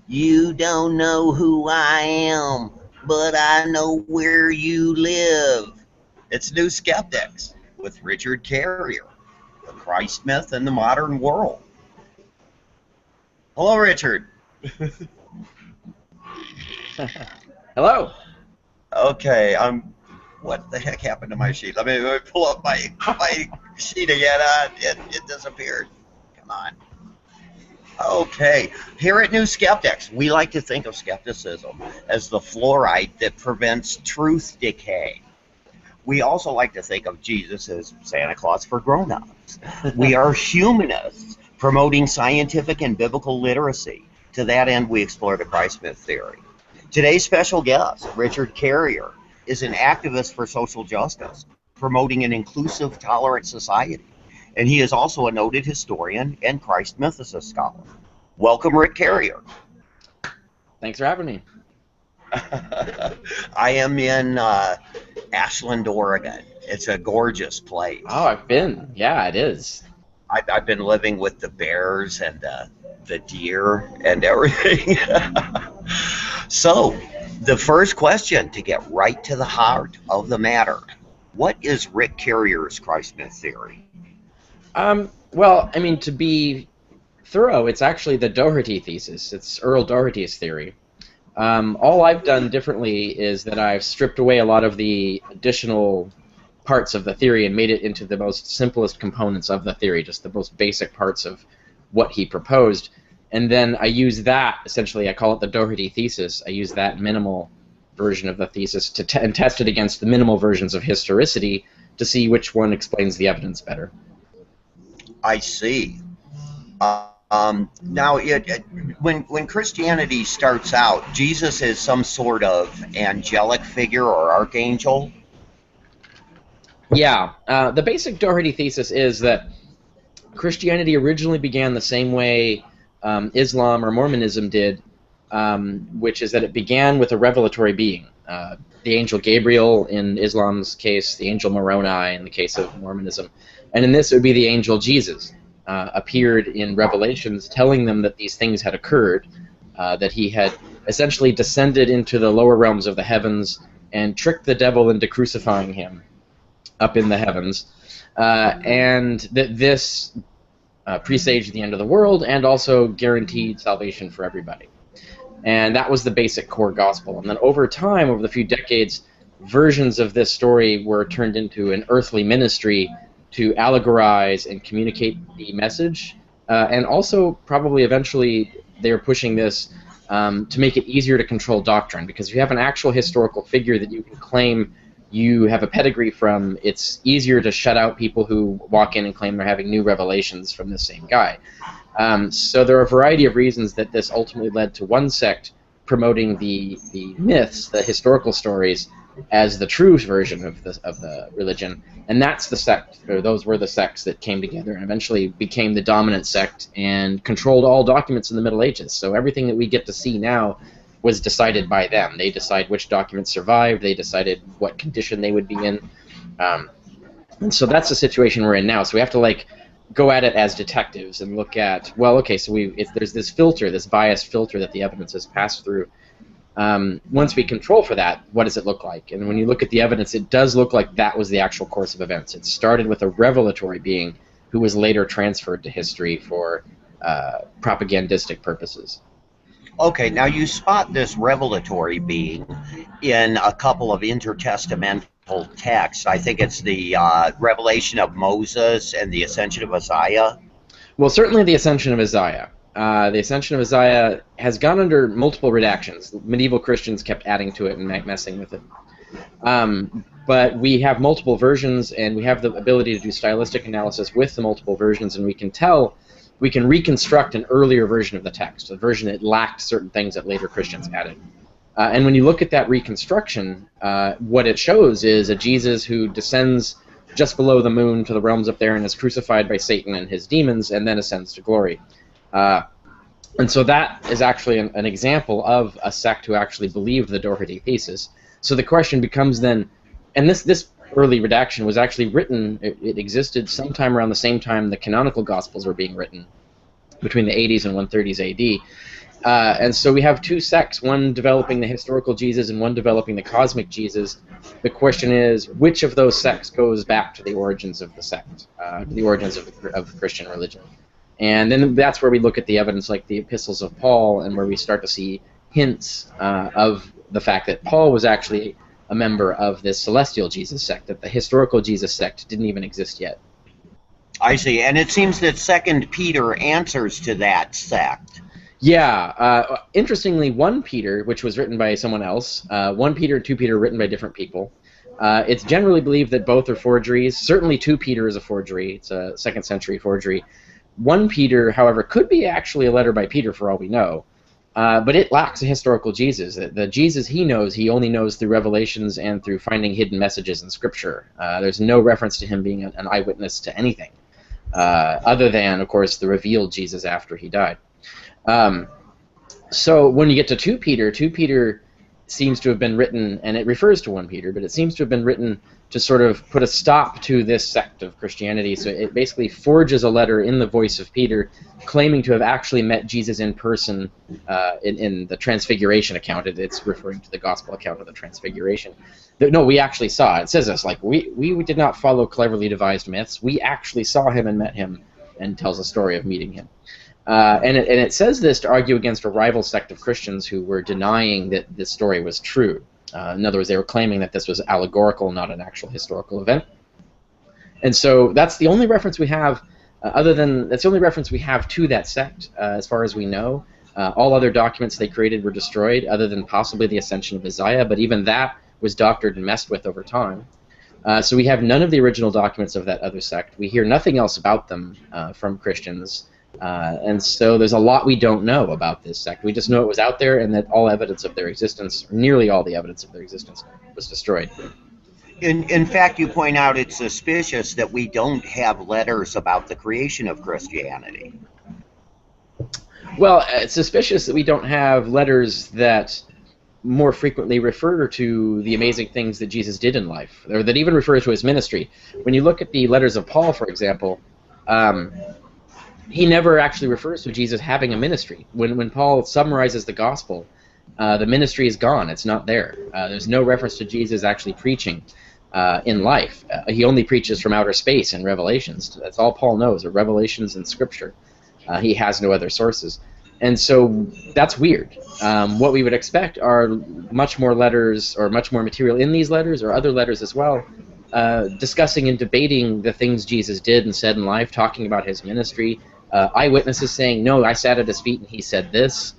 You don't know who I am, but I know where you live. It's New Skeptics with Richard Carrier, the Christ myth in the modern world. Hello, Richard. Hello. Okay, what the heck happened to my sheet? Let me pull up my sheet again. It disappeared. Come on. Okay, here at New Skeptics, we like to think of skepticism as the fluoride that prevents truth decay. We also like to think of Jesus as Santa Claus for grown-ups. We are humanists promoting scientific and biblical literacy. To that end, we explore the Christ myth theory. Today's special guest, Richard Carrier, is an activist for social justice, promoting an inclusive, tolerant society. And he is also a noted historian and Christ mythicist scholar. Welcome, Rick Carrier. Thanks for having me. I am in Ashland, Oregon. It's a gorgeous place. Oh, I've been. Yeah, it is. I've been living with the bears and the deer and everything. So, the first question, to get right to the heart of the matter, what is Rick Carrier's Christ myth theory? Well, I mean, to be thorough, it's actually the Doherty thesis. It's Earl Doherty's theory. All I've done differently is that I've stripped away a lot of the additional parts of the theory and made it into the most simplest components of the theory, just the most basic parts of what he proposed. And then I use that, essentially, I call it the Doherty thesis. I use that minimal version of the thesis to and test it against the minimal versions of historicity to see which one explains the evidence better. I see. Now, when Christianity starts out, Jesus is some sort of angelic figure or archangel. Yeah, the basic Doherty thesis is that Christianity originally began the same way Islam or Mormonism did, which is that it began with a revelatory being. The angel Gabriel in Islam's case, the angel Moroni in the case of Mormonism. And in this, it would be the angel Jesus, appeared in Revelations telling them that these things had occurred, that he had essentially descended into the lower realms of the heavens and tricked the devil into crucifying him up in the heavens, and that this presaged the end of the world and also guaranteed salvation for everybody. And that was the basic core gospel. And then over time, over the few decades, versions of this story were turned into an earthly ministry to allegorize and communicate the message, and also probably eventually they're pushing this to make it easier to control doctrine, because if you have an actual historical figure that you can claim you have a pedigree from, it's easier to shut out people who walk in and claim they're having new revelations from the same guy. So there are a variety of reasons that this ultimately led to one sect promoting the myths, the historical stories, as the true version of the religion, and that's the sect, or those were the sects that came together and eventually became the dominant sect and controlled all documents in the Middle Ages. So everything that we get to see now was decided by them. They decide which documents survived, they decided what condition they would be in, and so that's the situation we're in now. So we have to go at it as detectives and look at, well, okay, so there's this filter, this biased filter that the evidence has passed through. Once we control for that, what does it look like? And when you look at the evidence, it does look like that was the actual course of events. It started with a revelatory being who was later transferred to history for propagandistic purposes. Okay, now you spot this revelatory being in a couple of intertestamental texts. I think it's the revelation of Moses and the ascension of Isaiah. Well, certainly the ascension of Isaiah. The Ascension of Isaiah has gone under multiple redactions. Medieval Christians kept adding to it and messing with it. But we have multiple versions, and we have the ability to do stylistic analysis with the multiple versions, and we can reconstruct an earlier version of the text, a version that lacked certain things that later Christians added. And when you look at that reconstruction, what it shows is a Jesus who descends just below the moon to the realms up there and is crucified by Satan and his demons, and then ascends to glory. And so that is actually an example of a sect who actually believed the Doherty thesis. So the question becomes then, and this early redaction was actually written, it existed sometime around the same time the canonical Gospels were being written. between the 80s and 130s AD. And so we have two sects, one developing the historical Jesus and one developing the cosmic Jesus. The question is, which of those sects goes back to the origins of the sect, to the origins of Christian religion? And then that's where we look at the evidence like the epistles of Paul, and where we start to see hints of the fact that Paul was actually a member of this celestial Jesus sect, that the historical Jesus sect didn't even exist yet. I see, and it seems that 2 Peter answers to that sect. Yeah, interestingly, 1 Peter, which was written by someone else, 1 Peter and 2 Peter written by different people. It's generally believed that both are forgeries. Certainly 2 Peter is a forgery. It's a 2nd century forgery. 1 Peter, however, could be actually a letter by Peter for all we know. But it lacks a historical Jesus. The Jesus he knows, he only knows through revelations and through finding hidden messages in Scripture. There's no reference to him being an eyewitness to anything, other than, of course, the revealed Jesus after he died. So when you get to 2 Peter seems to have been written, and it refers to 1 Peter, but it seems to have been written to sort of put a stop to this sect of Christianity. So it basically forges a letter in the voice of Peter, claiming to have actually met Jesus in person in the Transfiguration account. It's referring to the Gospel account of the Transfiguration. No, we actually saw it. It says this, like, we did not follow cleverly devised myths. We actually saw him and met him, and tells a story of meeting him. And it says this to argue against a rival sect of Christians who were denying that this story was true. In other words, they were claiming that this was allegorical, not an actual historical event. And so that's the only reference we have, that's the only reference we have to that sect, as far as we know. All other documents they created were destroyed, other than possibly the Ascension of Isaiah, but even that was doctored and messed with over time. So we have none of the original documents of that other sect. We hear nothing else about them from Christians. And so there's a lot we don't know about this sect. We just know it was out there, and that all evidence of their existence, or nearly all the evidence of their existence, was destroyed. In fact, you point out it's suspicious that we don't have letters about the creation of Christianity. Well, it's suspicious that we don't have letters that more frequently refer to the amazing things that Jesus did in life, or that even refer to his ministry. When you look at the letters of Paul, for example, he never actually refers to Jesus having a ministry. When Paul summarizes the gospel, the ministry is gone. It's not there. There's no reference to Jesus actually preaching in life. He only preaches from outer space in Revelations. That's all Paul knows, are Revelations and Scripture. He has no other sources. And so that's weird. What we would expect are much more letters, or much more material in these letters, or other letters as well, discussing and debating the things Jesus did and said in life, talking about his ministry, eyewitnesses saying, no, I sat at his feet and he said this.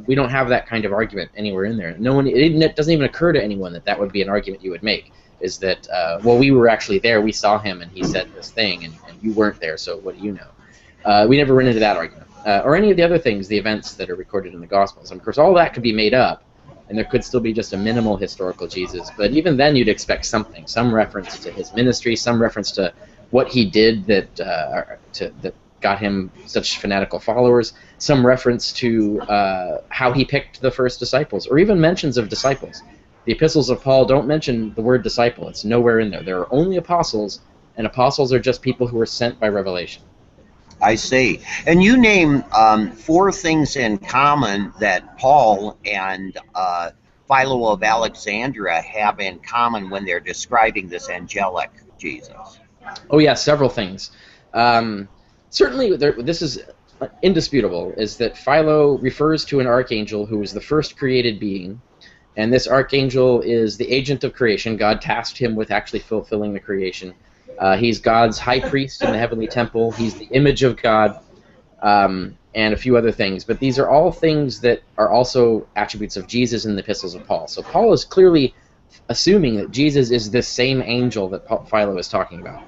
We don't have that kind of argument anywhere in there. No one, it doesn't even occur to anyone that that would be an argument you would make, is that, well, we were actually there, we saw him and he said this thing, and you weren't there, so what do you know? We never run into that argument. Or any of the other things, the events that are recorded in the Gospels. And of course, all that could be made up, and there could still be just a minimal historical Jesus, but even then you'd expect something, some reference to his ministry, some reference to what he did that got him such fanatical followers, some reference to how he picked the first disciples, or even mentions of disciples. The epistles of Paul don't mention the word disciple. It's nowhere in there. There are only apostles, and apostles are just people who were sent by revelation. I see. And you name 4 things in common that Paul and Philo of Alexandria have in common when they're describing this angelic Jesus. Oh yeah, several things. Certainly, this is indisputable, is that Philo refers to an archangel who was the first created being, and this archangel is the agent of creation. God tasked him with actually fulfilling the creation. He's God's high priest in the heavenly temple. He's the image of God, and a few other things. But these are all things that are also attributes of Jesus in the epistles of Paul. So Paul is clearly assuming that Jesus is this same angel that Philo is talking about.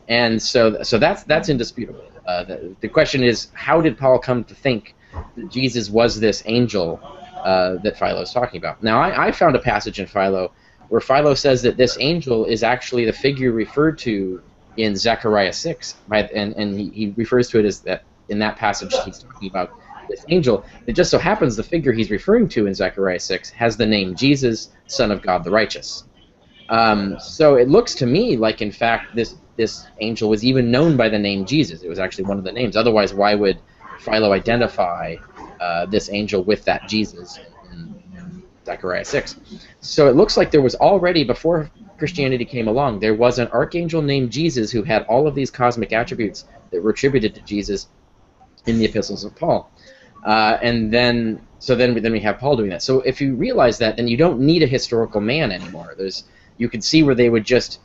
And so that's indisputable. The question is, how did Paul come to think that Jesus was this angel that Philo is talking about? Now, I found a passage in Philo where Philo says that this angel is actually the figure referred to in Zechariah 6, and he refers to it as that. In that passage, he's talking about this angel. It just so happens the figure he's referring to in Zechariah 6 has the name Jesus, Son of God the Righteous. So it looks to me like, in fact, this this angel was even known by the name Jesus. It was actually one of the names. Otherwise, why would Philo identify this angel with that Jesus in Zechariah 6? So it looks like there was already, before Christianity came along, there was an archangel named Jesus who had all of these cosmic attributes that were attributed to Jesus in the epistles of Paul. And then we have Paul doing that. So if you realize that, then you don't need a historical man anymore. You could see where they would just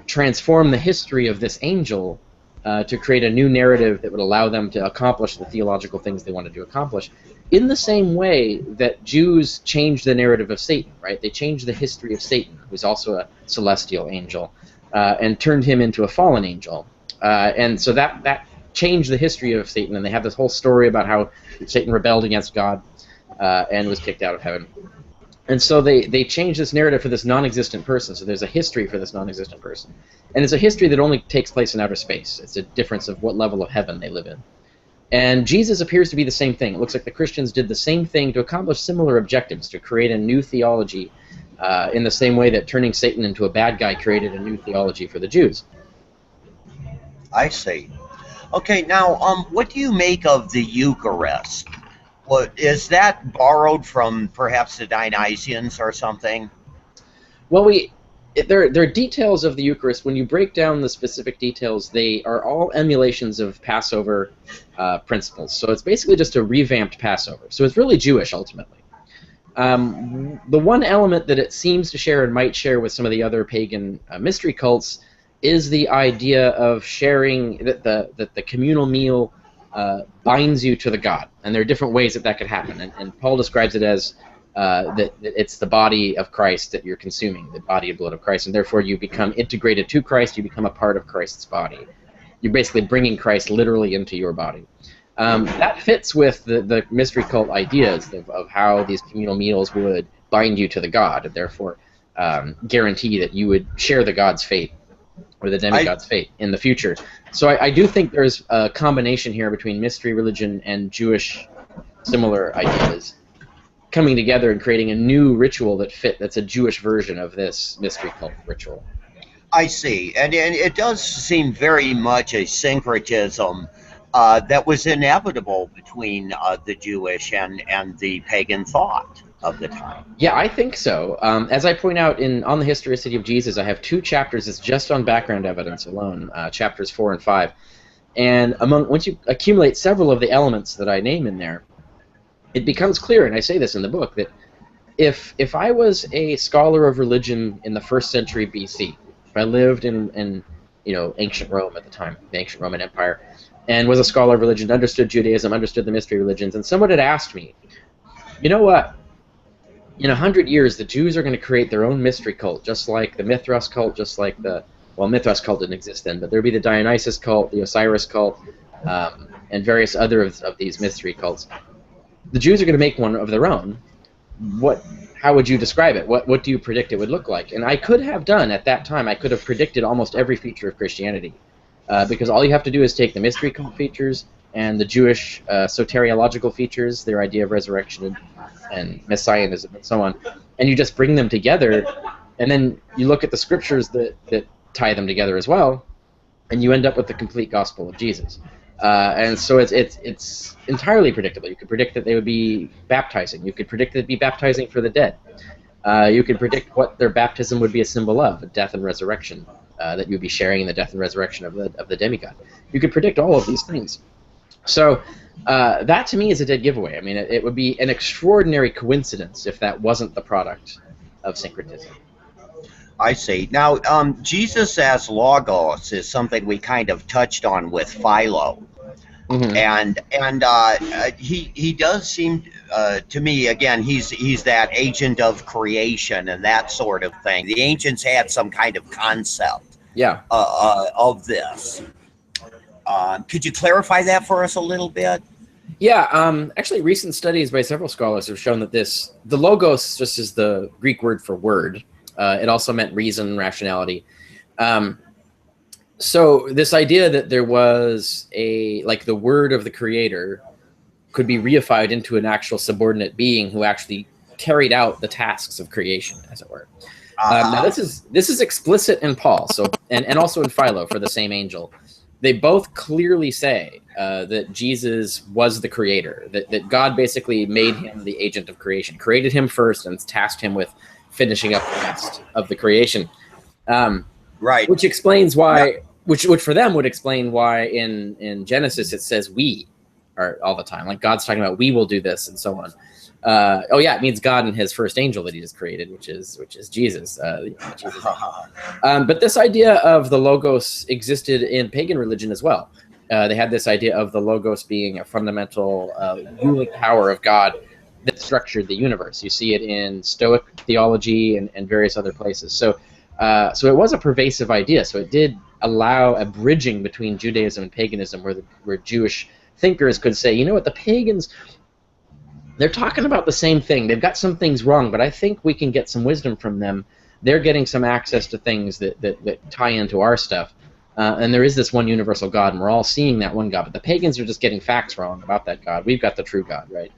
transform the history of this angel to create a new narrative that would allow them to accomplish the theological things they wanted to accomplish, in the same way that Jews changed the narrative of Satan, right? They changed the history of Satan, who's also a celestial angel, and turned him into a fallen angel. And so that changed the history of Satan, and they have this whole story about how Satan rebelled against God and was kicked out of heaven. And so they changed this narrative for this non-existent person. So there's a history for this non-existent person. And it's a history that only takes place in outer space. It's a difference of what level of heaven they live in. And Jesus appears to be the same thing. It looks like the Christians did the same thing to accomplish similar objectives, to create a new theology in the same way that turning Satan into a bad guy created a new theology for the Jews. I see. Okay, now, what do you make of the Eucharist? Is that borrowed from perhaps the Dionysians or something? Well, there are details of the Eucharist. When you break down the specific details, they are all emulations of Passover principles. So it's basically just a revamped Passover. So it's really Jewish, ultimately. The one element that it seems to share and might share with some of the other pagan mystery cults is the idea of sharing, that the communal meal binds you to the God. And there are different ways that could happen. And Paul describes it as that it's the body of Christ that you're consuming, the body and blood of Christ, and therefore you become integrated to Christ, you become a part of Christ's body. You're basically bringing Christ literally into your body. That fits with the mystery cult ideas of how these communal meals would bind you to the God, and therefore guarantee that you would share the God's fate, or the demigod's fate in the future. So I do think there's a combination here between mystery religion and Jewish similar ideas coming together and creating a new ritual that's a Jewish version of this mystery cult ritual. I see. And it does seem very much a syncretism that was inevitable between the Jewish and the pagan thought of the time. Yeah, I think so. As I point out on the Historicity of Jesus, I have 2 chapters that's just on background evidence alone, chapters 4 and 5. And once you accumulate several of the elements that I name in there, it becomes clear, and I say this in the book, that if I was a scholar of religion in the 1st century BC, if I lived in ancient Rome at the time, the ancient Roman Empire, and was a scholar of religion, understood Judaism, understood the mystery religions, and someone had asked me, you know what, in 100 years the Jews are going to create their own mystery cult, just like the Mithras cult, just like Mithras cult didn't exist then, but there'd be the Dionysus cult, the Osiris cult, and various other of these mystery cults. The Jews are going to make one of their own. How would you describe it? What do you predict it would look like? And I could have done, at that time, I could have predicted almost every feature of Christianity. Because all you have to do is take the mystery cult features and the Jewish soteriological features, their idea of resurrection and messianism and so on, and you just bring them together, and then you look at the scriptures that tie them together as well, and you end up with the complete gospel of Jesus. And so it's entirely predictable. You could predict that they would be baptizing. You could predict that they'd be baptizing for the dead. You could predict what their baptism would be a symbol of, a death and resurrection, that you would be sharing in the death and resurrection of the demigod. You could predict all of these things. So that to me is a dead giveaway. I mean, it would be an extraordinary coincidence if that wasn't the product of syncretism. I see. Now, Jesus as Logos is something we kind of touched on with Philo. Mm-hmm. And he does seem to me, again, he's that agent of creation and that sort of thing. The ancients had some kind of concept of this. Could you clarify that for us a little bit? Yeah, actually recent studies by several scholars have shown that the Logos just is the Greek word for word. It also meant reason, rationality. So this idea that there was the word of the creator could be reified into an actual subordinate being who actually carried out the tasks of creation, as it were. Now this is explicit in Paul. So and also in Philo for the same angel. They both clearly say that Jesus was the creator, that God basically made him the agent of creation, created him first and tasked him with finishing up the rest of the creation. Right. Which explains why, which for them would explain why in Genesis it says we are all the time. Like God's talking about we will do this and so on. Oh yeah, it means God and his first angel that he just created, which is Jesus. Jesus. But this idea of the Logos existed in pagan religion as well. They had this idea of the Logos being a fundamental ruling power of God that structured the universe. You see it in Stoic theology and various other places. So it was a pervasive idea. So it did allow a bridging between Judaism and paganism, where Jewish thinkers could say, you know what, the pagans, they're talking about the same thing. They've got some things wrong, but I think we can get some wisdom from them. They're getting some access to things that tie into our stuff. And there is this one universal God, and we're all seeing that one God. But the pagans are just getting facts wrong about that God. We've got the true God, right?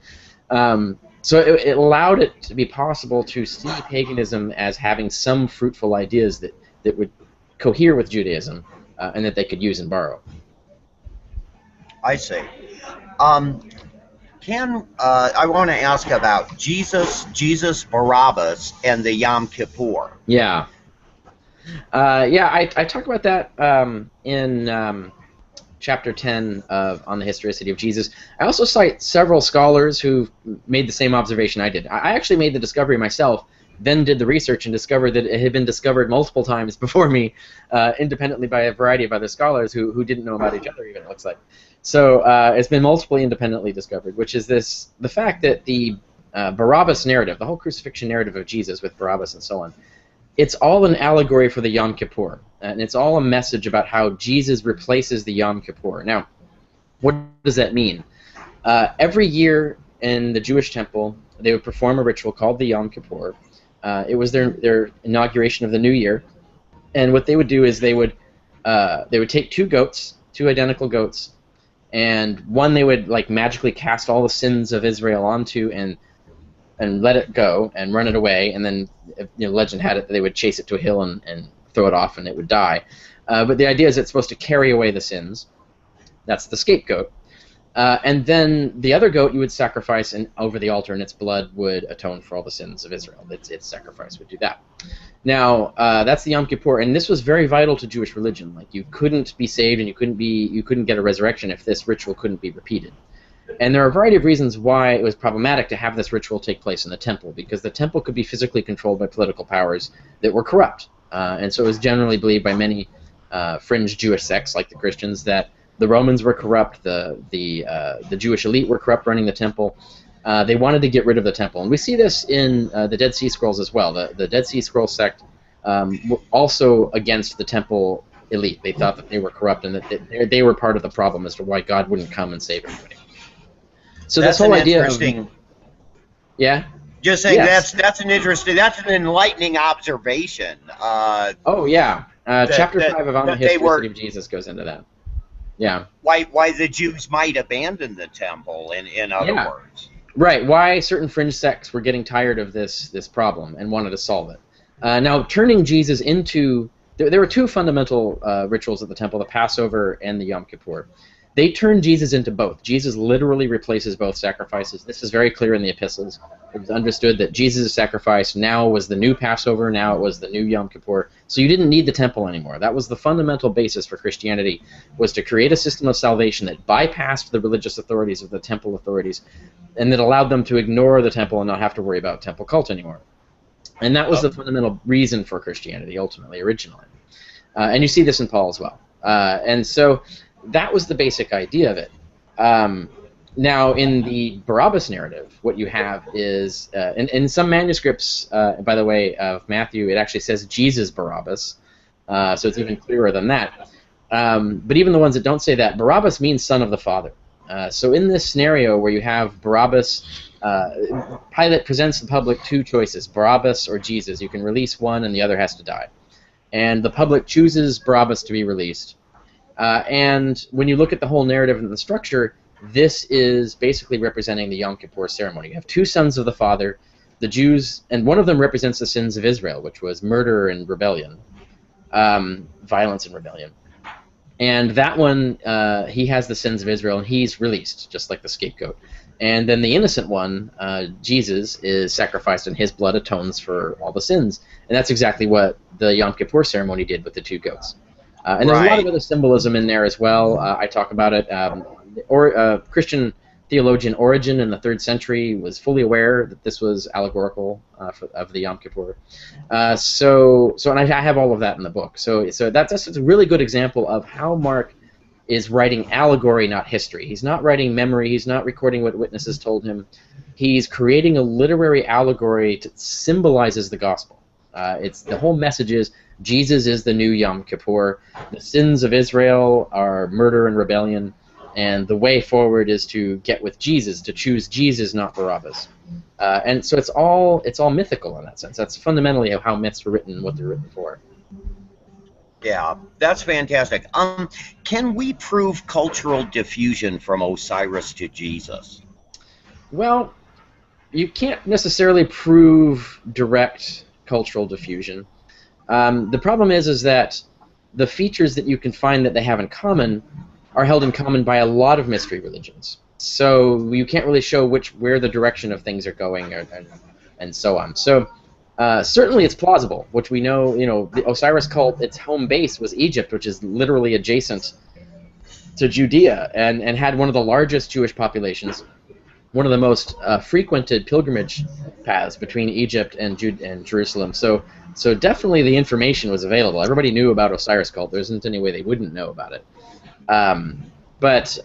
So it allowed it to be possible to see paganism as having some fruitful ideas that would cohere with Judaism and that they could use and borrow. I see. I want to ask about Jesus Barabbas and the Yom Kippur. Yeah. I talk about that in chapter 10 on the historicity of Jesus. I also cite several scholars who made the same observation I did. I actually made the discovery myself, then did the research and discovered that it had been discovered multiple times before me, independently by a variety of other scholars who didn't know about each other, even, it looks like. So it's been multiply independently discovered, which is the fact that the Barabbas narrative, the whole crucifixion narrative of Jesus with Barabbas and so on, it's all an allegory for the Yom Kippur, and it's all a message about how Jesus replaces the Yom Kippur. Now, what does that mean? Every year in the Jewish temple, they would perform a ritual called the Yom Kippur. It was their inauguration of the new year, and what they would do is they would take two identical goats, and one they would like magically cast all the sins of Israel onto and let it go and run it away, and then legend had it that they would chase it to a hill and throw it off and it would die. But the idea is it's supposed to carry away the sins. That's the scapegoat. And then the other goat you would sacrifice over the altar, and its blood would atone for all the sins of Israel. Its sacrifice would do that. Now, that's the Yom Kippur, and this was very vital to Jewish religion. Like, you couldn't be saved and you couldn't get a resurrection if this ritual couldn't be repeated. And there are a variety of reasons why it was problematic to have this ritual take place in the temple, because the temple could be physically controlled by political powers that were corrupt. And so it was generally believed by many fringe Jewish sects, like the Christians, that the Romans were corrupt, the Jewish elite were corrupt running the temple. They wanted to get rid of the temple. And we see this in the Dead Sea Scrolls as well. The Dead Sea Scrolls sect were also against the temple elite. They thought that they were corrupt and that they were part of the problem as to why God wouldn't come and save everybody. So that's this whole idea of, yeah? Just saying, yes. that's an enlightening observation. Oh yeah, chapter 5 of On the Historicity of Jesus goes into that. Yeah. Why the Jews might abandon the temple, in other words. Right. Why certain fringe sects were getting tired of this problem and wanted to solve it. Now, turning Jesus into there were two fundamental rituals at the temple: the Passover and the Yom Kippur. They turned Jesus into both. Jesus literally replaces both sacrifices. This is very clear in the epistles. It was understood that Jesus' sacrifice now was the new Passover, now it was the new Yom Kippur. So you didn't need the temple anymore. That was the fundamental basis for Christianity, was to create a system of salvation that bypassed the religious authorities of the temple authorities and that allowed them to ignore the temple and not have to worry about temple cult anymore. And that was the fundamental reason for Christianity, ultimately, originally. And you see this in Paul as well. And so that was the basic idea of it. Now, in the Barabbas narrative, what you have is, in some manuscripts, by the way, of Matthew, it actually says Jesus Barabbas, so it's even clearer than that. But even the ones that don't say that, Barabbas means son of the Father. So in this scenario where you have Barabbas, Pilate presents the public two choices, Barabbas or Jesus. You can release one and the other has to die. And the public chooses Barabbas to be released. And when you look at the whole narrative and the structure, this is basically representing the Yom Kippur ceremony. You have two sons of the Father, the Jews, and one of them represents the sins of Israel, which was murder and rebellion. violence and rebellion. And that one, he has the sins of Israel, and he's released, just like the scapegoat. And then the innocent one, Jesus, is sacrificed, and his blood atones for all the sins. And that's exactly what the Yom Kippur ceremony did with the two goats. And there's a lot of other symbolism in there as well. I talk about it. Christian theologian Origen in the 3rd century was fully aware that this was allegorical of the Yom Kippur. And I have all of that in the book. So that's a really good example of how Mark is writing allegory, not history. He's not writing memory. He's not recording what witnesses told him. He's creating a literary allegory that symbolizes the gospel. The whole message is Jesus is the new Yom Kippur. The sins of Israel are murder and rebellion. And the way forward is to get with Jesus, to choose Jesus, not Barabbas. And so it's all mythical in that sense. That's fundamentally how myths were written and what they're written for. Yeah, that's fantastic. Can we prove cultural diffusion from Osiris to Jesus? Well, you can't necessarily prove direct cultural diffusion. The problem is that the features that you can find that they have in common are held in common by a lot of mystery religions. So you can't really show where the direction of things are going, and so on. So certainly it's plausible, which we know. The Osiris cult, its home base was Egypt, which is literally adjacent to Judea, and had one of the largest Jewish populations, one of the most frequented pilgrimage paths between Egypt and Jerusalem. So definitely the information was available. Everybody knew about Osiris cult. There isn't any way they wouldn't know about it. But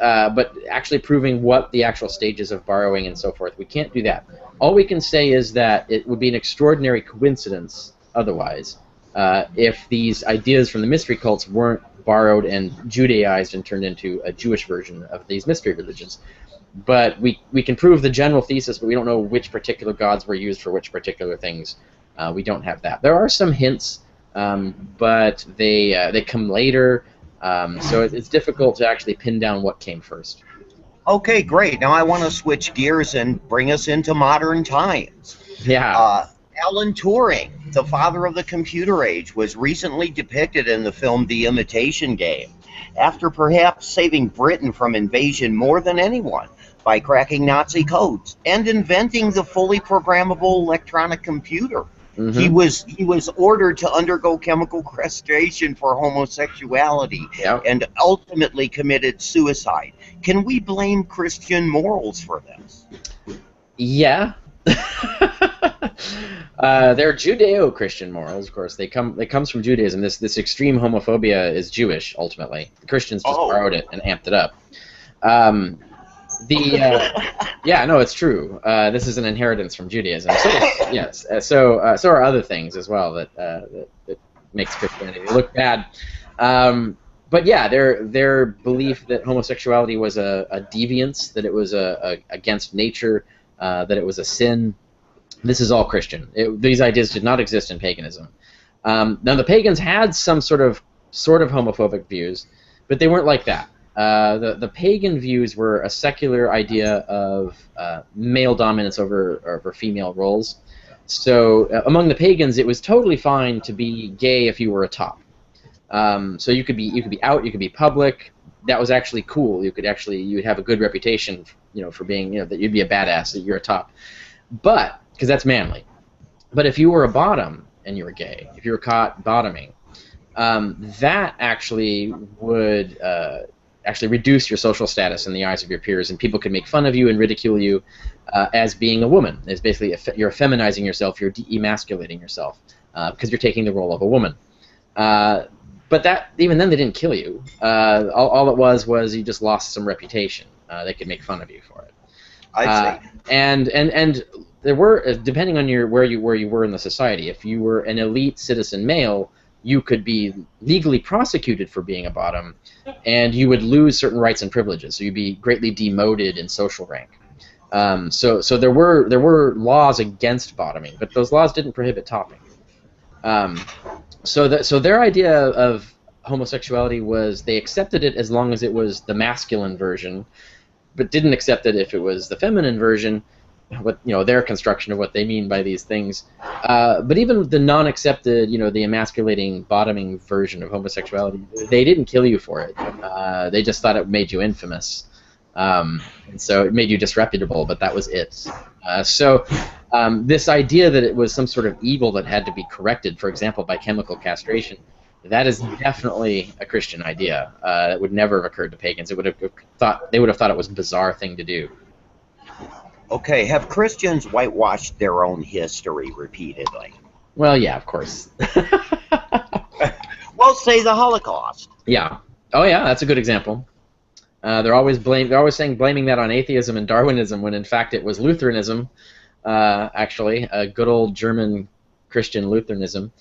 actually proving what the actual stages of borrowing and so forth, we can't do that. All we can say is that it would be an extraordinary coincidence otherwise if these ideas from the mystery cults weren't borrowed and Judaized and turned into a Jewish version of these mystery religions. But we can prove the general thesis, but we don't know which particular gods were used for which particular things. We don't have that. There are some hints, but they come later. So it's difficult to actually pin down what came first. Okay, great. Now I want to switch gears and bring us into modern times. Yeah. Alan Turing, the father of the computer age, was recently depicted in the film The Imitation Game, after perhaps saving Britain from invasion more than anyone by cracking Nazi codes and inventing the fully programmable electronic computer. Mm-hmm. He was ordered to undergo chemical castration for homosexuality, yep, and ultimately committed suicide. Can we blame Christian morals for this? Yeah. They're Judeo-Christian morals, of course. They comes from Judaism. This extreme homophobia is Jewish, ultimately. The Christians just borrowed it and amped it up. Yeah, no, it's true. This is an inheritance from Judaism. So, yes. So are other things as well that makes Christianity look bad. But yeah, their belief that homosexuality was a deviance, that it was against nature, that it was a sin. This is all Christian. These ideas did not exist in paganism. Now the pagans had some sort of homophobic views, but they weren't like that. The pagan views were a secular idea of male dominance over female roles. So among the pagans, it was totally fine to be gay if you were a top. So you could be out, you could be public. That was actually cool. You'd have a good reputation, for being, that you'd be a badass, that you're a top. But because that's manly. But if you were a bottom and you were gay, if you were caught bottoming, that actually would actually reduce your social status in the eyes of your peers, and people could make fun of you and ridicule you as being a woman. It's basically you're feminizing yourself, you're emasculating yourself because you're taking the role of a woman. But that even then they didn't kill you. All it was you just lost some reputation. They could make fun of you for it. I see. And there were, depending on where you were in the society, if you were an elite citizen male, you could be legally prosecuted for being a bottom, and you would lose certain rights and privileges. So you'd be greatly demoted in social rank. So there were laws against bottoming, but those laws didn't prohibit topping. So their idea of homosexuality was they accepted it as long as it was the masculine version, but didn't accept it if it was the feminine version. their construction of what they mean by these things. But even the non-accepted, the emasculating, bottoming version of homosexuality, they didn't kill you for it. They just thought it made you infamous. And so it made you disreputable, but that was it. So this idea that it was some sort of evil that had to be corrected, for example, by chemical castration, that is definitely a Christian idea. It would never have occurred to pagans. They would have thought it was a bizarre thing to do. Okay, have Christians whitewashed their own history repeatedly? Well, yeah, of course. Well, say the Holocaust. Yeah. Oh, yeah, that's a good example. They're always blaming that on atheism and Darwinism, when in fact it was Lutheranism, actually, a good old German Christian Lutheranism.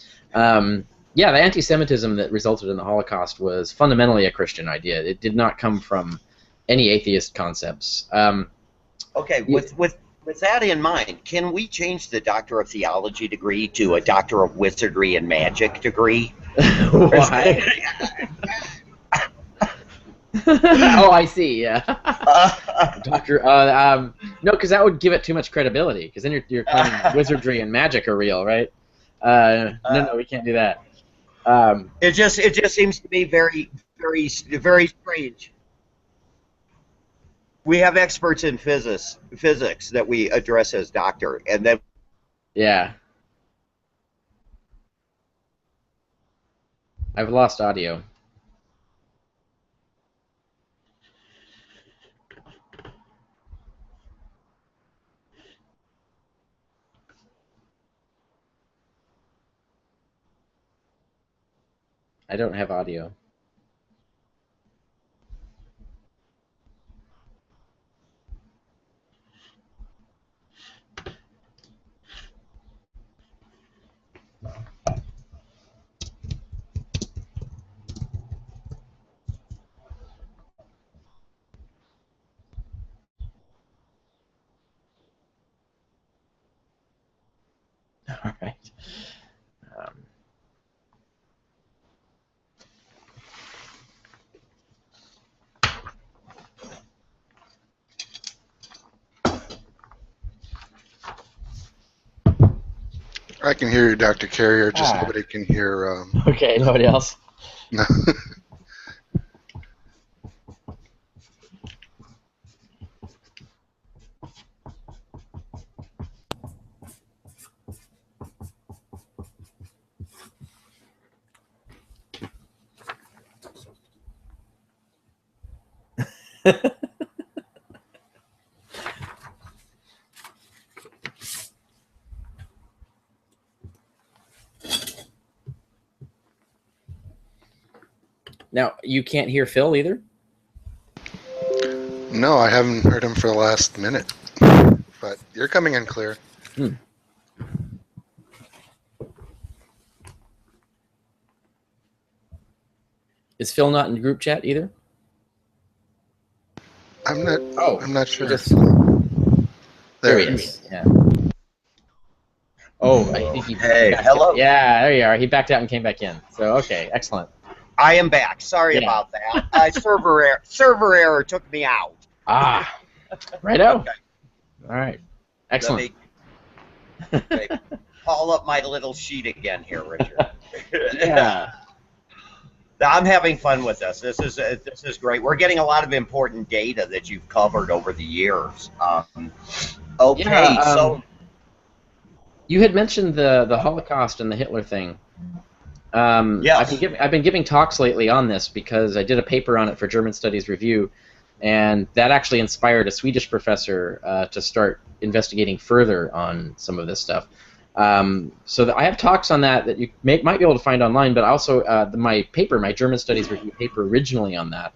Yeah, the anti-Semitism that resulted in the Holocaust was fundamentally a Christian idea. It did not come from any atheist concepts. Okay, with that in mind, can we change the Doctor of Theology degree to a Doctor of Wizardry and Magic degree? Why? Oh, I see. Yeah. Doctor. No, because that would give it too much credibility. Because then you're claiming wizardry and magic are real, right? No, we can't do that. It just seems to be very, very, very strange. We have experts in physics that we address as doctor, and then yeah. I've lost audio. I don't have audio. All right. I can hear you, Dr. Carrier, just nobody can hear... Okay, nobody else? No. Now, you can't hear Phil either? No, I haven't heard him for the last minute. But you're coming in clear. Is Phil not in group chat either? I'm not sure. There he is. Yeah. Oh, I think he. Hey, hello. Yeah, there you are. He backed out and came back in. So okay, excellent. I am back. Sorry about that. Server error took me out. Ah, righto. Okay. All right, excellent. Let me call up my little sheet again here, Richard. Yeah. I'm having fun with this. This is great. We're getting a lot of important data that you've covered over the years. Okay, so you had mentioned the Holocaust and the Hitler thing. Yes. I've been giving talks lately on this because I did a paper on it for German Studies Review, and that actually inspired a Swedish professor to start investigating further on some of this stuff. So I have talks on that you might be able to find online, but also my German Studies Review paper originally on that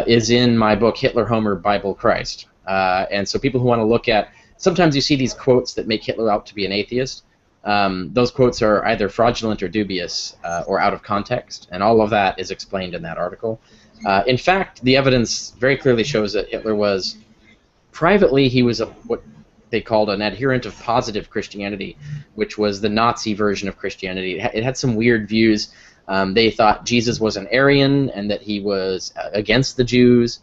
is in my book Hitler, Homer, Bible, Christ. And so people who want to look at, sometimes you see these quotes that make Hitler out to be an atheist. Those quotes are either fraudulent or dubious or out of context, and all of that is explained in that article. In fact, the evidence very clearly shows that Hitler was, privately, he was what they called an adherent of positive Christianity, which was the Nazi version of Christianity. It had some weird views. They thought Jesus was an Aryan and that he was against the Jews,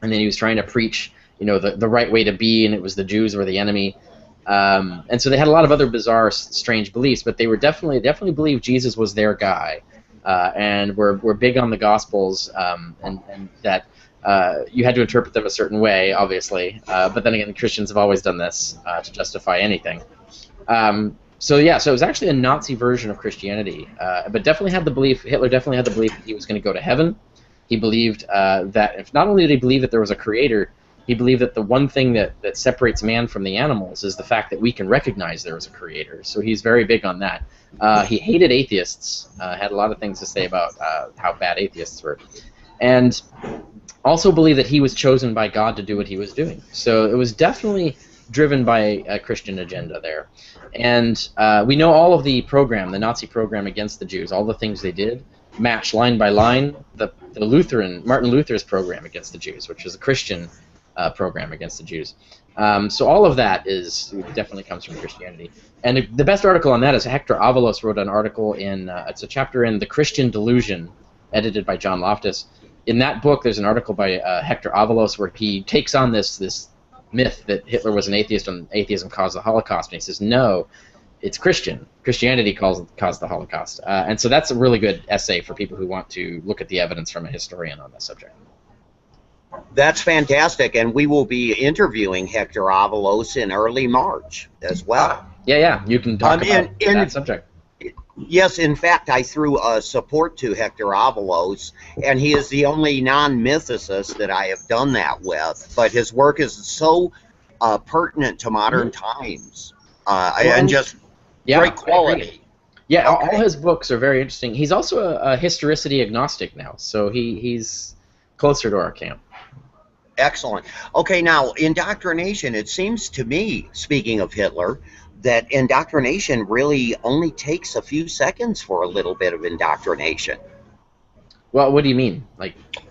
and then he was trying to preach the right way to be, and it was the Jews were the enemy. And so they had a lot of other bizarre, strange beliefs, but they were definitely believed Jesus was their guy, and were big on the Gospels, and that you had to interpret them a certain way, obviously. But then again, Christians have always done this to justify anything. So it was actually a Nazi version of Christianity, but definitely had the belief. Hitler definitely had the belief that he was going to go to heaven. He believed that if not only did he believe that there was a creator, he believed that the one thing that separates man from the animals is the fact that we can recognize there is a creator. So he's very big on that. He hated atheists, had a lot of things to say about how bad atheists were, and also believed that he was chosen by God to do what he was doing. So it was definitely driven by a Christian agenda there. And we know all of the Nazi program against the Jews, all the things they did, match line by line the Martin Luther's program against the Jews, which was a Christian program against the Jews. So all of that definitely comes from Christianity. And the best article on that is Hector Avalos wrote an article it's a chapter in The Christian Delusion, edited by John Loftus. In that book, there's an article by Hector Avalos where he takes on this myth that Hitler was an atheist and atheism caused the Holocaust, and he says, no, it's Christianity caused the Holocaust. And so that's a really good essay for people who want to look at the evidence from a historian on this subject. That's fantastic, and we will be interviewing Hector Avalos in early March as well. Yeah, you can talk about that subject. Yes, in fact, I threw support to Hector Avalos, and he is the only non-mythicist that I have done that with. But his work is so pertinent to modern times, and just great quality. Yeah, all his books are very interesting. He's also a historicity agnostic now, so he's closer to our camp. Excellent. Okay, now, indoctrination, it seems to me, speaking of Hitler, that indoctrination really only takes a few seconds for a little bit of indoctrination. Well, what do you mean?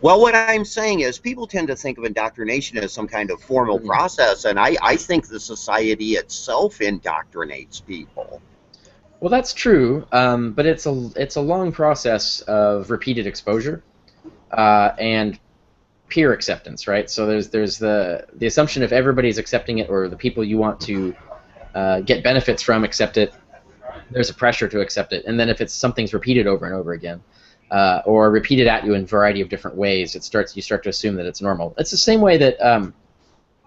Well, what I'm saying is people tend to think of indoctrination as some kind of formal process, and I think the society itself indoctrinates people. Well, that's true, but it's a long process of repeated exposure and peer acceptance, right? So there's the assumption if everybody's accepting it, or the people you want to get benefits from accept it, there's a pressure to accept it. And then if something's repeated over and over again, or repeated at you in a variety of different ways, you start to assume that it's normal. It's the same way that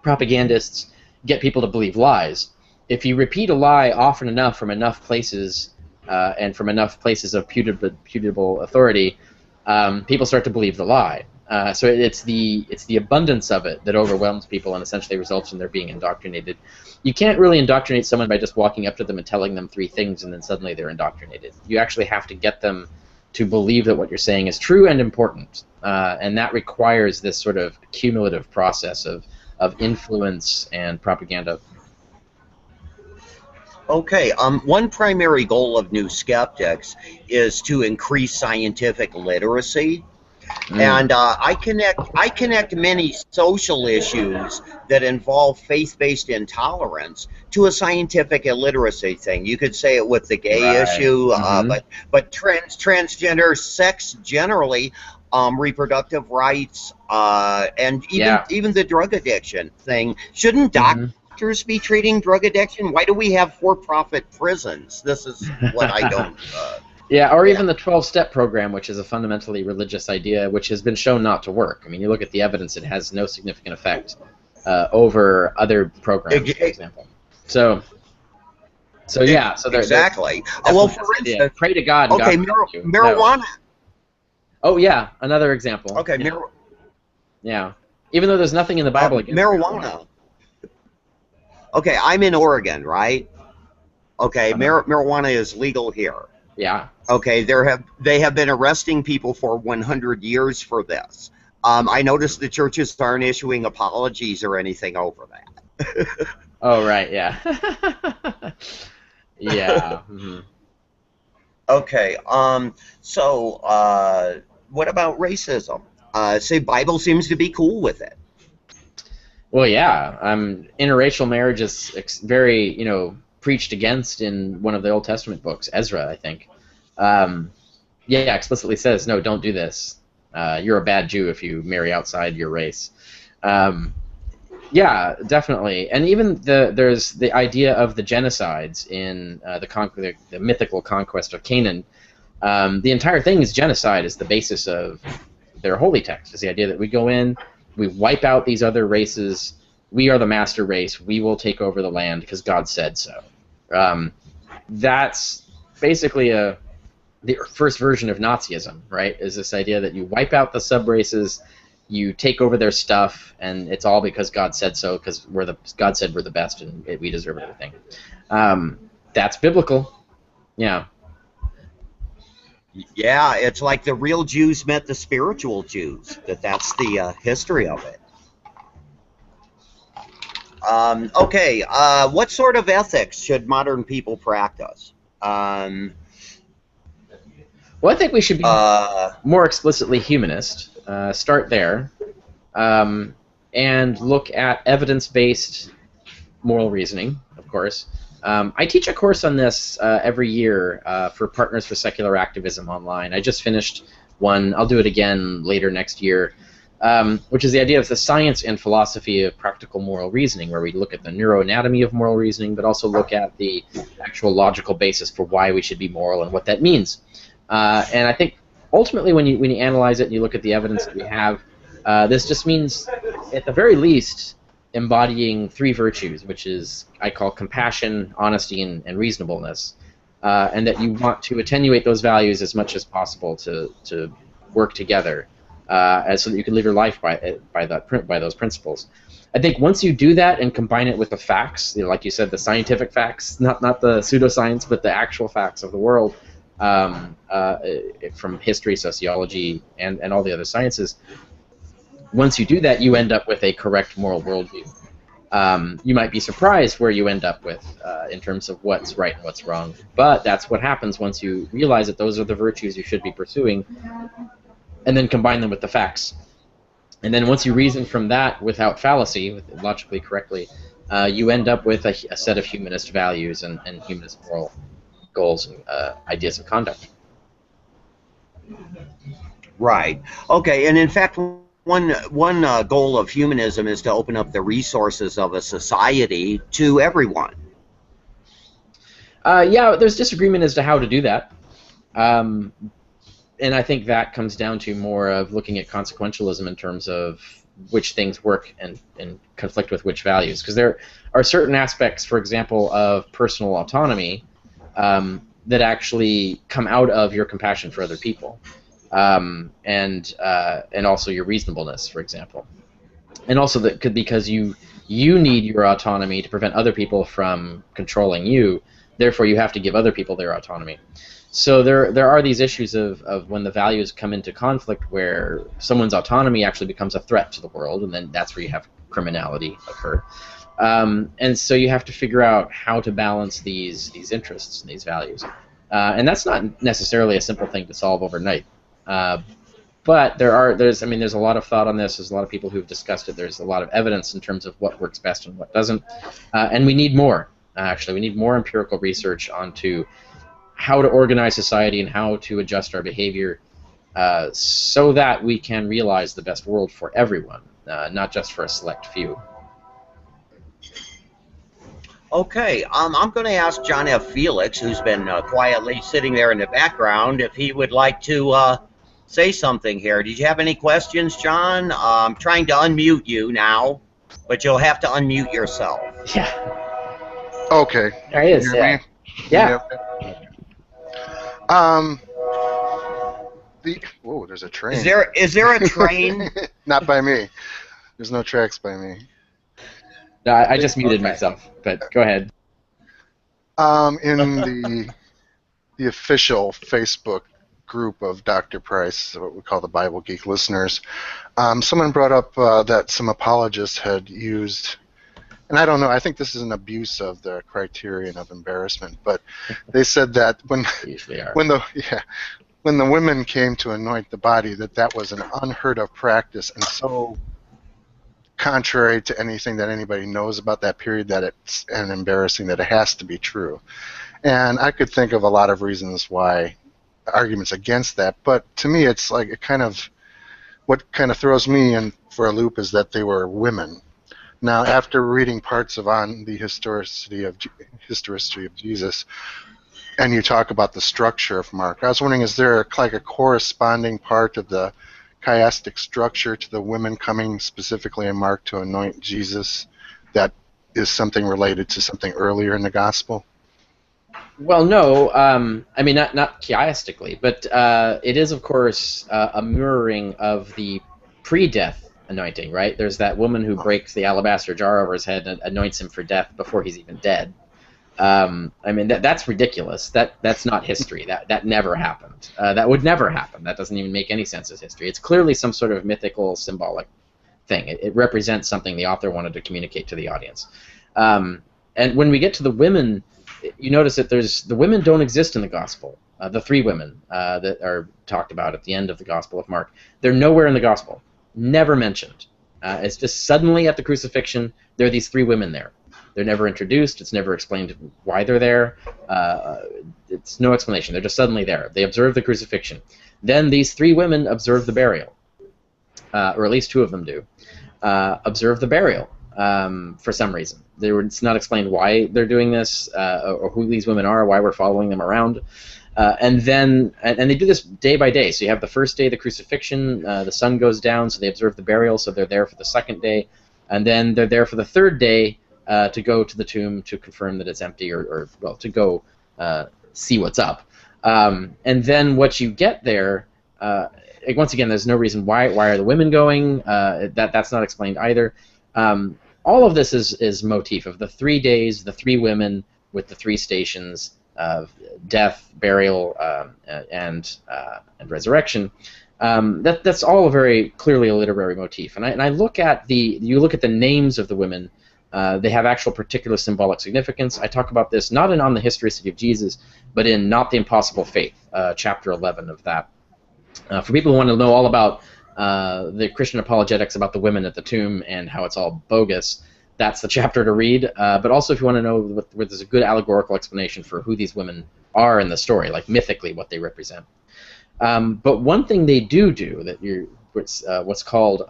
propagandists get people to believe lies. If you repeat a lie often enough from enough places, and from enough places of putable authority, people start to believe the lie. So it's the abundance of it that overwhelms people and essentially results in their being indoctrinated. You can't really indoctrinate someone by just walking up to them and telling them 3 things and then suddenly they're indoctrinated. You actually have to get them to believe that what you're saying is true and important, and that requires this sort of cumulative process of influence and propaganda. Okay, one primary goal of Nuskeptix is to increase scientific literacy. And I connect many social issues that involve faith-based intolerance to a scientific illiteracy thing. You could say it with the gay issue, but transgender, sex generally, reproductive rights, and even the drug addiction thing. Shouldn't doctors be treating drug addiction? Why do we have for-profit prisons? This is what I don't. Even the 12-step program, which is a fundamentally religious idea, which has been shown not to work. I mean, you look at the evidence; it has no significant effect over other programs, for example. So exactly. Well, for instance, pray to God. And okay, God marijuana. Oh yeah, another example. Okay, even though there's nothing in the Bible against marijuana. Okay, I'm in Oregon, right? Okay, marijuana is legal here. Yeah. Okay, they have been arresting people for 100 years for this. I noticed the churches aren't issuing apologies or anything over that. Oh, right, yeah. Yeah. Okay, so what about racism? Say Bible seems to be cool with it. Well, yeah. Interracial marriage is very, preached against in one of the Old Testament books, Ezra, I think. Explicitly says, no, don't do this. You're a bad Jew if you marry outside your race. Yeah, definitely, and even there's the idea of the genocides in the mythical conquest of Canaan. The entire thing is genocide is the basis of their holy text. Is the idea that we go in, we wipe out these other races. We are the master race. We will take over the land because God said so. That's basically the first version of Nazism, right? Is this idea that you wipe out the sub races, you take over their stuff, and it's all because God said so, because God said we're the best and we deserve everything. That's biblical. Yeah. Yeah, it's like the real Jews met the spiritual Jews. That's the history of it. Okay, what sort of ethics should modern people practice? Well, I think we should be more explicitly humanist. Start there, and look at evidence-based moral reasoning, of course. I teach a course on this every year for Partners for Secular Activism online. I just finished one. I'll do it again later next year, which is the idea of the science and philosophy of practical moral reasoning, where we look at the neuroanatomy of moral reasoning, but also look at the actual logical basis for why we should be moral and what that means. And I think ultimately when you analyze it and you look at the evidence that we have, this just means, at the very least, embodying three virtues, which is I call compassion, honesty, and reasonableness, and that you want to attenuate those values as much as possible to work together, so that you can live your life by those principles. I think once you do that and combine it with the facts, like you said, the scientific facts, not the pseudoscience, but the actual facts of the world, from history, sociology, and all the other sciences. Once you do that, you end up with a correct moral worldview. You might be surprised where you end up with in terms of what's right and what's wrong, but that's what happens once you realize that those are the virtues you should be pursuing, and then combine them with the facts. And then once you reason from that without fallacy, logically correctly, you end up with a set of humanist values and humanist moral goals and ideas of conduct. Right. Okay, and in fact, one goal of humanism is to open up the resources of a society to everyone. Yeah, there's disagreement as to how to do that. And I think that comes down to more of looking at consequentialism in terms of which things work and conflict with which values. Because there are certain aspects, for example, of personal autonomy that actually come out of your compassion for other people. And also your reasonableness, for example, and also because you need your autonomy to prevent other people from controlling you. Therefore, you have to give other people their autonomy. So there are these issues of when the values come into conflict, where someone's autonomy actually becomes a threat to the world, and then that's where you have criminality occur. And so you have to figure out how to balance these interests and these values, and that's not necessarily a simple thing to solve overnight. But there's a lot of thought on this. There's a lot of people who've discussed it. There's a lot of evidence in terms of what works best and what doesn't. And we need more, actually. We need more empirical research onto how to organize society and how to adjust our behavior so that we can realize the best world for everyone, not just for a select few. Okay, I'm going to ask John F. Felix, who's been quietly sitting there in the background, if he would like to say something here. Did you have any questions, John? I'm trying to unmute you now, but you'll have to unmute yourself. Yeah. Okay. There he is. Yeah. Yeah. Whoa, there's a train. Is there a train? Not by me. There's no tracks by me. No, I just muted myself, but go ahead. In the official Facebook group of Dr. Price, what we call the Bible Geek listeners, someone brought up that some apologists had used, and I don't know, I think this is an abuse of the criterion of embarrassment, but they said that when the women came to anoint the body, that was an unheard of practice, and so contrary to anything that anybody knows about that period, that it's and embarrassing that it has to be true. And I could think of a lot of reasons why, arguments against that, but to me it's like what kind of throws me in for a loop is that they were women. Now, after reading parts of On the Historicity of Jesus, and you talk about the structure of Mark, I was wondering, is there like a corresponding part of the chiastic structure to the women coming specifically in Mark to anoint Jesus that is something related to something earlier in the gospel? Well, no, I mean not chiastically, but it is of course a mirroring of the pre-death anointing, right? There's that woman who breaks the alabaster jar over his head and anoints him for death before he's even dead. I mean that's ridiculous. That's not history. That never happened. That would never happen. That doesn't even make any sense as history. It's clearly some sort of mythical, symbolic thing. It represents something the author wanted to communicate to the audience. And when we get to the women, you notice that the women don't exist in the gospel. The three women that are talked about at the end of the Gospel of Mark, they're nowhere in the gospel, never mentioned. It's just suddenly at the crucifixion, there are these three women there. They're never introduced. It's never explained why they're there. It's no explanation. They're just suddenly there. They observe the crucifixion. Then these three women observe the burial, or at least two of them do, observe the burial for some reason. It's not explained why they're doing this or who these women are, why we're following them around. And they do this day by day. So you have the first day, the crucifixion, the sun goes down, so they observe the burial, so they're there for the second day. And then they're there for the third day to go to the tomb to confirm that it's empty or to go see what's up. And then what you get there, once again, there's no reason why are the women going. That's not explained either. All of this is motif of the 3 days, the three women with the three stations of death, burial, and resurrection. That's all very clearly a literary motif. And I look at you look at the names of the women. They have actual particular symbolic significance. I talk about this not on the Historicity of Jesus, but in Not the Impossible Faith, chapter 11 of that. For people who want to know all about the Christian apologetics about the women at the tomb and how it's all bogus, that's the chapter to read. But also if you want to know where there's a good allegorical explanation for who these women are in the story, like mythically what they represent. But one thing they do that what's called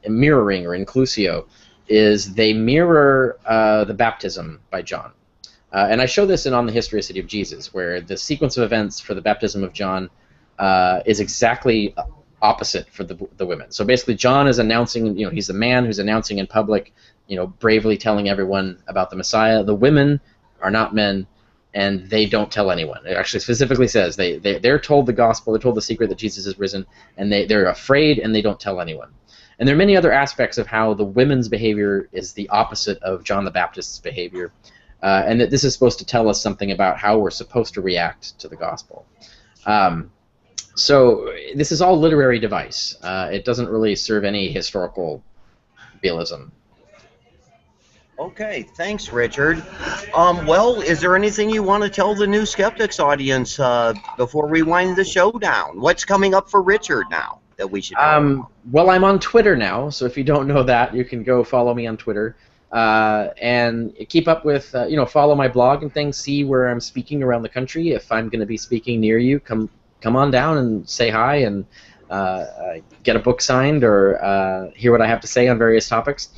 mirroring or inclusio is they mirror the baptism by John. And I show this On the Historicity of Jesus, where the sequence of events for the baptism of John is exactly opposite for the women. So basically John is announcing, he's the man who's announcing in public, bravely telling everyone about the Messiah. The women are not men, and they don't tell anyone. It actually specifically says they're told the gospel, they're told the secret that Jesus is risen, and they're afraid and they don't tell anyone. And there are many other aspects of how the women's behavior is the opposite of John the Baptist's behavior, and that this is supposed to tell us something about how we're supposed to react to the gospel. So this is all literary device. It doesn't really serve any historical realism. Okay, thanks, Richard. Well, is there anything you want to tell the New Skeptics audience before we wind the show down? What's coming up for Richard now that we should know? Well, I'm on Twitter now, so if you don't know that, you can go follow me on Twitter. And keep up with, follow my blog and things, see where I'm speaking around the country. If I'm going to be speaking near you, come on down and say hi and get a book signed or hear what I have to say on various topics.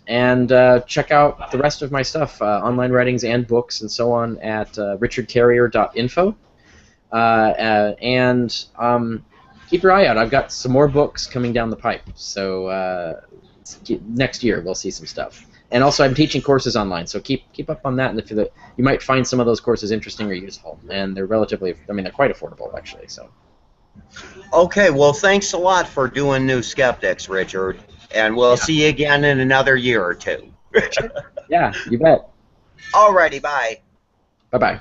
And check out the rest of my stuff, online writings and books and so on at richardcarrier.info. And keep your eye out. I've got some more books coming down the pipe. So next year we'll see some stuff. And also I'm teaching courses online, so keep up on that. And if you might find some of those courses interesting or useful. And they're relatively, they're quite affordable actually. So. Okay, well, thanks a lot for doing New Skeptics, Richard. And we'll see you again in another year or two. Yeah, you bet. Alrighty, bye. Bye-bye.